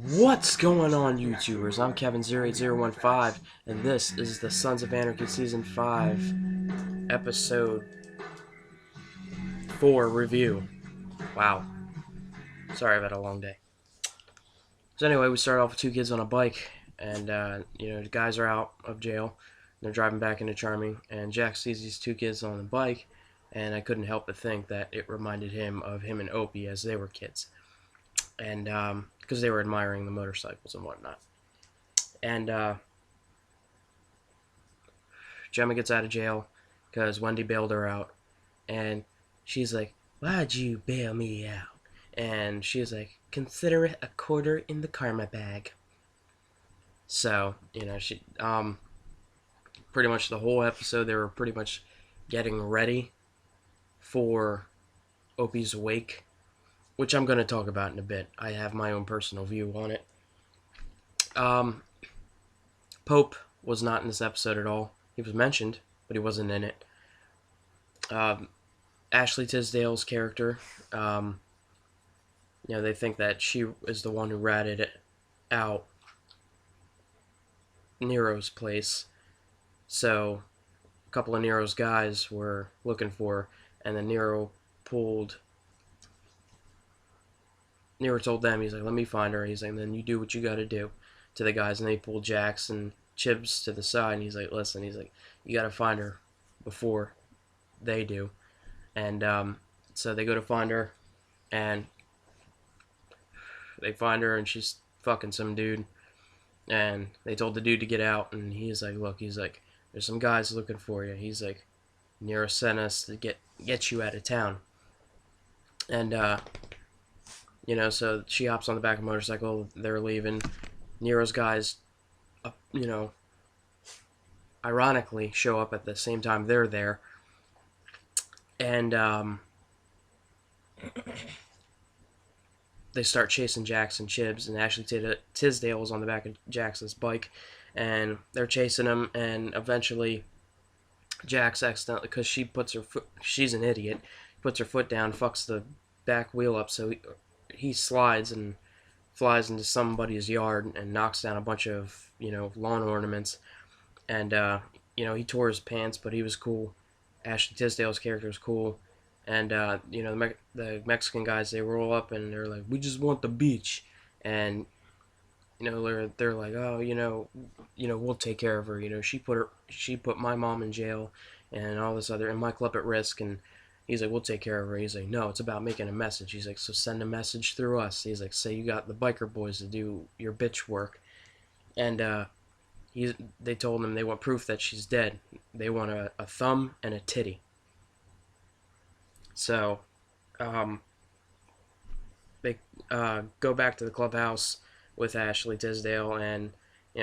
What's going on, YouTubers? I'm Kevin08015, and this is the Sons of Anarchy Season 5, Episode 4 review. Wow. Sorry, I've had a long day. So anyway, we start off with two kids on a bike, and, the guys are out of jail. They're driving back into Charming, and Jack sees these two kids on the bike, and I couldn't help but think that it reminded him of him and Opie as they were kids. And, because they were admiring the motorcycles and whatnot. And, Gemma gets out of jail because Wendy bailed her out. And she's like, "Why'd you bail me out?" And she's like, "Consider it a quarter in the karma bag." So, she, pretty much the whole episode, they were pretty much getting ready for Opie's wake, which I'm going to talk about in a bit. I have my own personal view on it. Pope was not in this episode at all. He was mentioned, but he wasn't in it. Ashley Tisdale's character, they think that she is the one who ratted out Nero's place. So a couple of Nero's guys were looking for her, and then Nero told them, he's like, "Let me find her." He's like, "Then you do what you got to do," to the guys, and they pulled Jax and Chibs to the side, and he's like, "Listen," he's like, "you got to find her before they do." And so they go to find her, and they find her, and she's fucking some dude. And they told the dude to get out, and he's like, "Look," he's like, "there's some guys looking for you." He's like, "Nero sent us to get you out of town." And so she hops on the back of a motorcycle. They're leaving. Nero's guys, ironically, show up at the same time they're there. And they start chasing Jax and Chibs, and Ashley Tisdale is on the back of Jax's bike, and they're chasing him, and eventually Jax accidentally, because she's an idiot, puts her foot down, fucks the back wheel up, so he slides and flies into somebody's yard and knocks down a bunch of, lawn ornaments, and, he tore his pants, but he was cool. Ashley Tisdale's character was cool. And, the Mexican guys, they roll up and they're like, "We just want the beach." And, they're like, "Oh, we'll take care of her. She put my mom in jail and all this other, and my club at risk." And he's like, "We'll take care of her." He's like, "No, it's about making a message." He's like, "So send a message through us." He's like, "Say you got the biker boys to do your bitch work." And, they told him they want proof that she's dead. They want a thumb and a titty. So, they go back to the clubhouse with Ashley Tisdale, and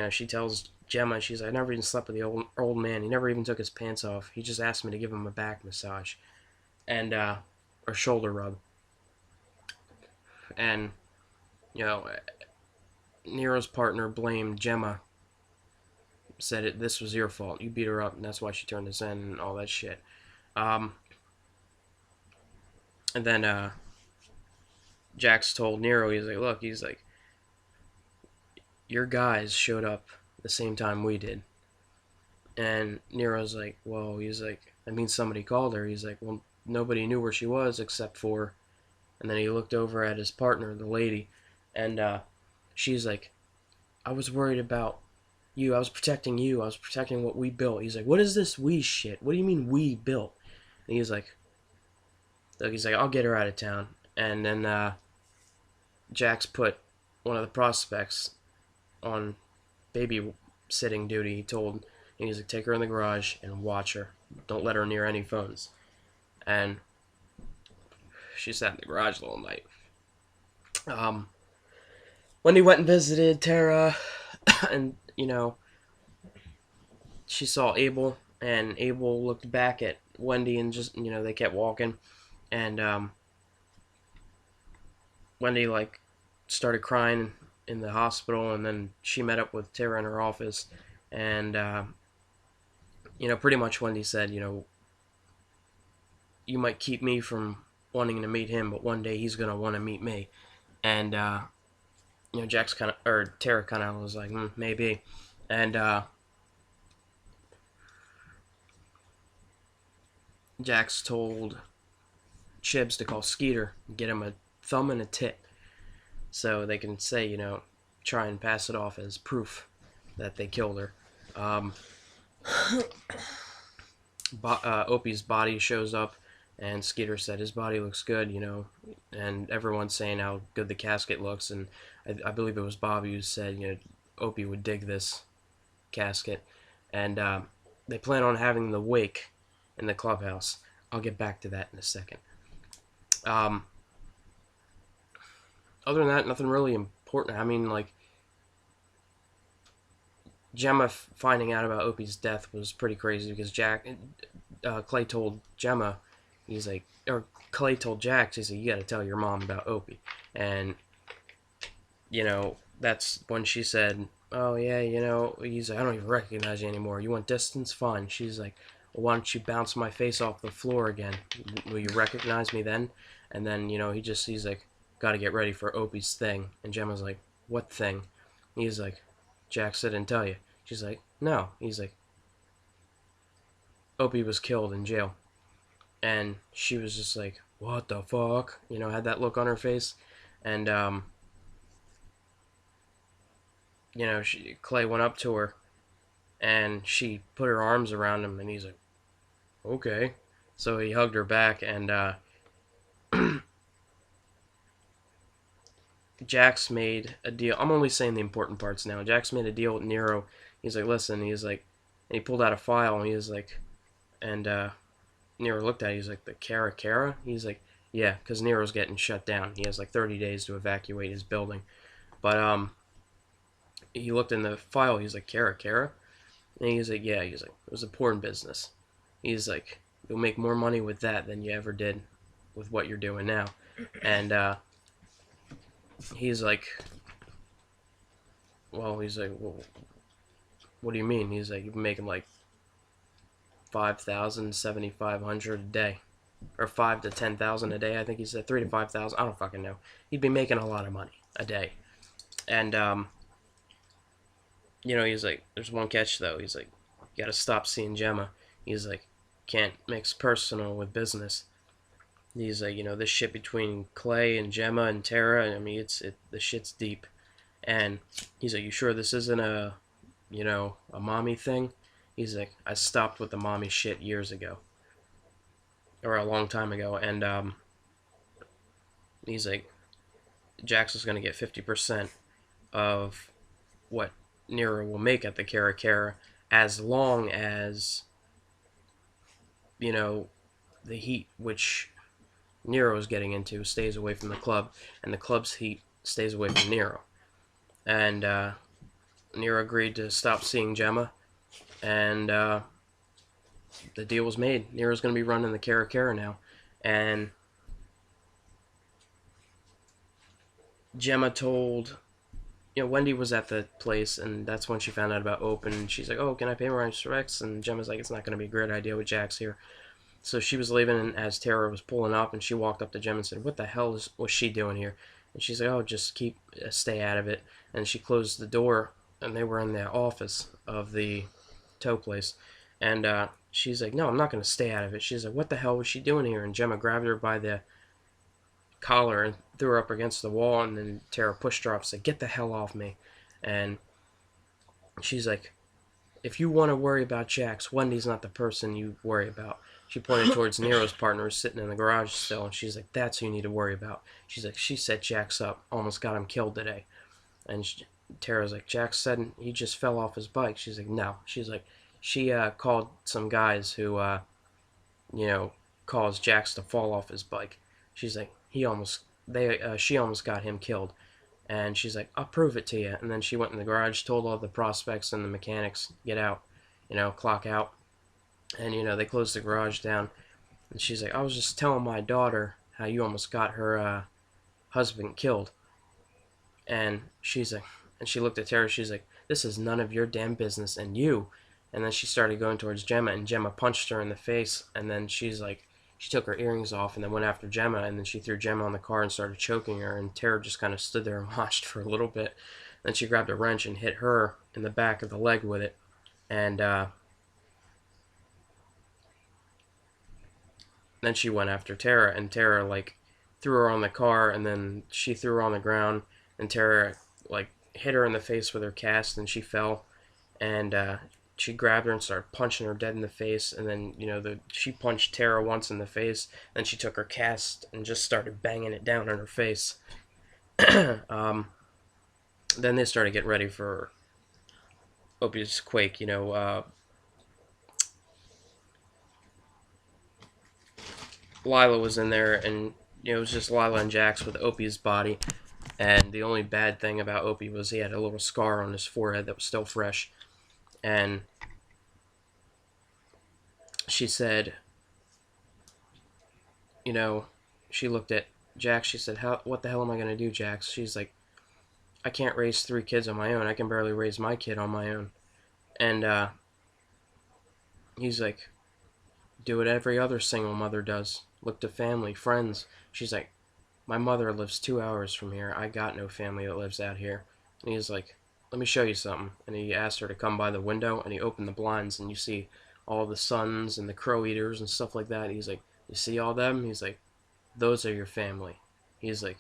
she tells Gemma, she's like, "I never even slept with the old man. He never even took his pants off. He just asked me to give him a back massage, and or shoulder rub." And Nero's partner blamed Gemma, said this was your fault. You beat her up, and that's why she turned us in, and all that shit. And then Jax told Nero, he's like, "Look," he's like, "your guys showed up the same time we did." And Nero's like, "Well," he's like, "that means somebody called her." He's like, "Well, nobody knew where she was except for..." And then he looked over at his partner, the lady, and she's like, "I was worried about you. I was protecting you. I was protecting what we built." He's like, "What is this we shit? What do you mean we built?" And he's like, "I'll get her out of town." And then Jax put one of the prospects on babysitting duty. And he's like, "Take her in the garage and watch her. Don't let her near any phones." And she sat in the garage the whole night. Wendy went and visited Tara, and, she saw Abel, and Abel looked back at Wendy, and just, they kept walking. And Wendy, started crying in the hospital, and then she met up with Tara in her office, and pretty much Wendy said, "You might keep me from wanting to meet him, but one day he's gonna want to meet me." And Jax kind of, or Tara kind of was like, maybe. And Jax told Chibs to call Skeeter and get him a thumb and a tit so they can say, try and pass it off as proof that they killed her. Um, Opie's body shows up, and Skeeter said his body looks good, and everyone's saying how good the casket looks, and I believe it was Bobby who said, Opie would dig this casket, and they plan on having the wake in the clubhouse. I'll get back to that in a second. Other than that, nothing really important. I mean, like, Gemma finding out about Opie's death was pretty crazy because Clay told Gemma, Clay told Jax, he said, you gotta tell your mom about Opie. And, that's when she said, oh yeah, he's like, I don't even recognize you anymore. You want distance? Fine. She's like, well, why don't you bounce my face off the floor again? Will you recognize me then? And then, he's like, gotta get ready for Opie's thing. And Gemma's like, what thing? He's like, Jax didn't tell you. She's like, no. He's like, Opie was killed in jail. And she was just like, what the fuck? Had that look on her face. And, Clay went up to her and she put her arms around him and he's like, okay. So he hugged her back and, Jax made a deal. I'm only saying the important parts now. Jax made a deal with Nero. He's like, listen, he's like, and he pulled out a file and he was like, and Nero looked at it. He's like, the Cara? He's like, yeah, because Nero's getting shut down. He has like 30 days to evacuate his building. But he looked in the file. He's like, Cara? And he's like, yeah. He's like, it was a porn business. He's like, you'll make more money with that than you ever did with what you're doing now. And he's like, well, what do you mean? He's like, you've been making like 5,000, 7,500 a day, or 5 to 10,000 a day. I think he said 3 to 5,000. I don't fucking know. He'd be making a lot of money a day, and he's like, there's one catch though. He's like, you gotta stop seeing Gemma. He's like, can't mix personal with business. He's like, this shit between Clay and Gemma and Tara, I mean, the shit's deep. And he's like, you sure this isn't a mommy thing? He's like, I stopped with the mommy shit years ago. Or a long time ago. And, he's like, Jax is going to get 50% of what Nero will make at the Cara as long as, the heat, which Nero is getting into, stays away from the club, and the club's heat stays away from Nero. And Nero agreed to stop seeing Gemma, and the deal was made. Nero's going to be running the Cara now, and Gemma told, Wendy was at the place, and that's when she found out about Open, and she's like, oh, can I pay my respects? And Gemma's like, it's not going to be a great idea with Jax here. So she was leaving, and as Tara was pulling up, and she walked up to Gemma and said, what the hell was she doing here? And she's like, oh, just stay out of it. And she closed the door, and they were in the office of the tow place. And she's like, no, I'm not going to stay out of it. She's like, what the hell was she doing here? And Gemma grabbed her by the collar and threw her up against the wall, and then Tara pushed her off and said, get the hell off me. And she's like, if you want to worry about Jax, Wendy's not the person you worry about. She pointed towards Nero's partner who's sitting in the garage still, and she's like, that's who you need to worry about. She's like, she set Jax up, almost got him killed today. And Tara's like, Jax said he just fell off his bike. She's like, no. She's like, she called some guys who, caused Jax to fall off his bike. She's like, she almost got him killed. And she's like, I'll prove it to you. And then she went in the garage, told all the prospects and the mechanics, get out, clock out. And, they closed the garage down. And she's like, I was just telling my daughter how you almost got her husband killed. And she's like, and she looked at Tara, she's like, this is none of your damn business. And then she started going towards Gemma, and Gemma punched her in the face. And then she's like, she took her earrings off and then went after Gemma, and then she threw Gemma on the car and started choking her, and Tara just kind of stood there and watched for a little bit. Then she grabbed a wrench and hit her in the back of the leg with it, and then she went after Tara, and Tara like threw her on the car, and then she threw her on the ground, and Tara like hit her in the face with her cast, and she fell, and she grabbed her and started punching her dead in the face, and then she punched Tara once in the face, then she took her cast and just started banging it down on her face. Then they started getting ready for Opie's quake. Lila was in there, and it was just Lila and Jax with Opie's body. And the only bad thing about Opie was he had a little scar on his forehead that was still fresh. And she said, she looked at Jax. She said, what the hell am I going to do, Jax? She's like, I can't raise 3 kids on my own. I can barely raise my kid on my own. And he's like, do what every other single mother does. Look to family, friends. She's like, my mother lives 2 hours from here. I got no family that lives out here. And he's like, let me show you something. And he asked her to come by the window, and he opened the blinds, and you see all the suns and the crow eaters and stuff like that. He's like, you see all them? He's like, those are your family. He's like,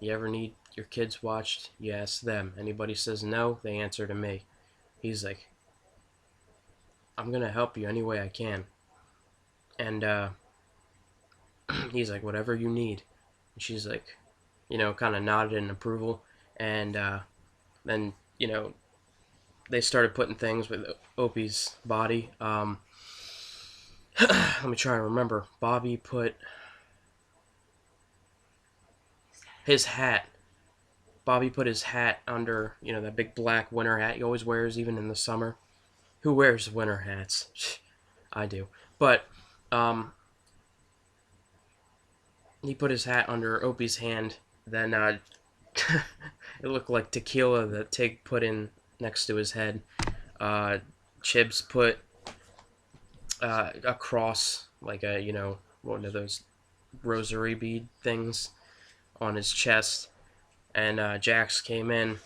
you ever need your kids watched? You ask them. Anybody says no, they answer to me. He's like, I'm going to help you any way I can. And he's like, whatever you need. And she's like, kind of nodded in approval. And then, they started putting things with Opie's body. Let me try and remember. Bobby put his hat. Bobby put his hat under, that big black winter hat he always wears even in the summer. Who wears winter hats? I do. But he put his hat under Opie's hand. Then it looked like tequila that Tig put in next to his head. Chibs put a cross, like one of those rosary bead things on his chest. And Jax came in,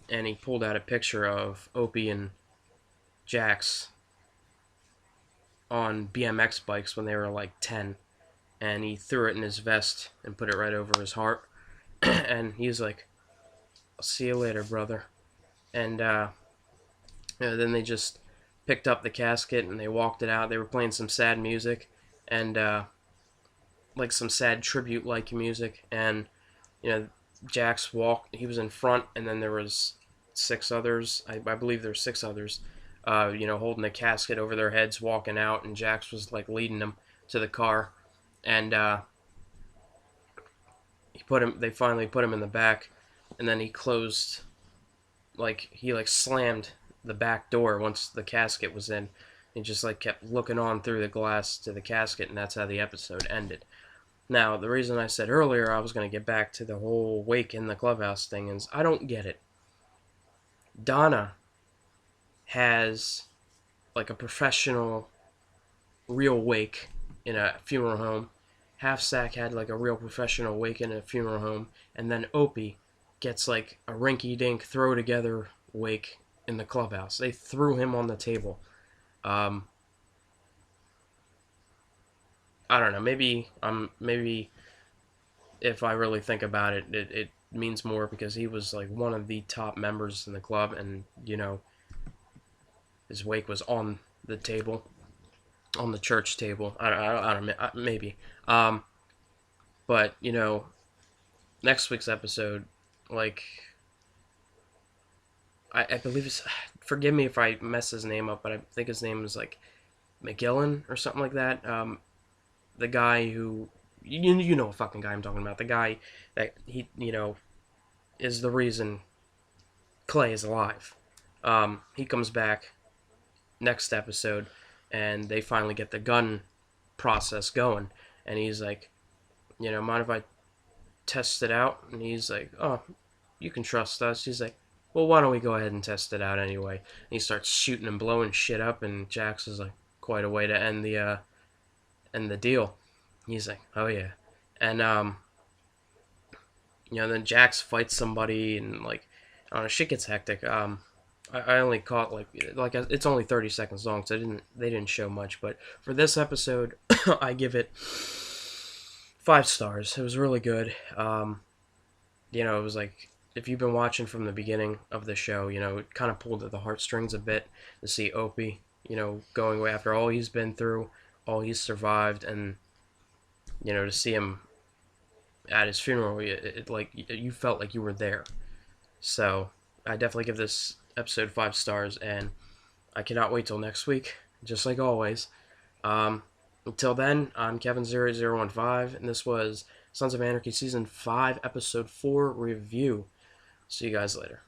and he pulled out a picture of Opie and Jax on BMX bikes when they were like 10. And he threw it in his vest and put it right over his heart. And he's like, I'll see you later, brother. And then they just picked up the casket and they walked it out. They were playing some sad music, and like some sad tribute-like music. And Jax walked. He was in front, and then there was 6 others. I believe there were 6 others. Holding the casket over their heads, walking out, and Jax was like leading them to the car. And they finally put him in the back, and then he closed, he slammed the back door once the casket was in. He just kept looking on through the glass to the casket, and that's how the episode ended. Now, the reason I said earlier I was going to get back to the whole wake in the clubhouse thing is I don't get it. Donna has a professional real wake in a funeral home. Half Sack had a real professional wake in a funeral home, and then Opie gets a rinky-dink throw-together wake in the clubhouse. They threw him on the table. I don't know. Maybe if I really think about it, it means more because he was one of the top members in the club, and his wake was on the table, on the church table. I don't know. Maybe. But next week's episode, I believe it's, forgive me if I mess his name up, but I think his name is McGillen or something like that. The guy who, you know what fucking guy I'm talking about. The guy that he, is the reason Clay is alive. He comes back next episode, and they finally get the gun process going. And he's like, mind if I test it out? And he's like, oh, you can trust us. He's like, well, why don't we go ahead and test it out anyway? And he starts shooting and blowing shit up, and Jax is quite a way to end the deal. He's like, oh yeah, and then Jax fights somebody, and like, I don't know, shit gets hectic. I only caught like it's only 30 seconds long, so they didn't show much. But for this episode, I give it 5 stars. It was really good. It was like if you've been watching from the beginning of the show, it kind of pulled at the heartstrings a bit to see Opie, going away after all he's been through, all he's survived, and to see him at his funeral, like you felt like you were there. So I definitely give this episode 5 stars, and I cannot wait till next week. Just like always. Um, until then, I'm Kevin0015, and this was Sons of Anarchy Season 5, Episode 4 review. See you guys later.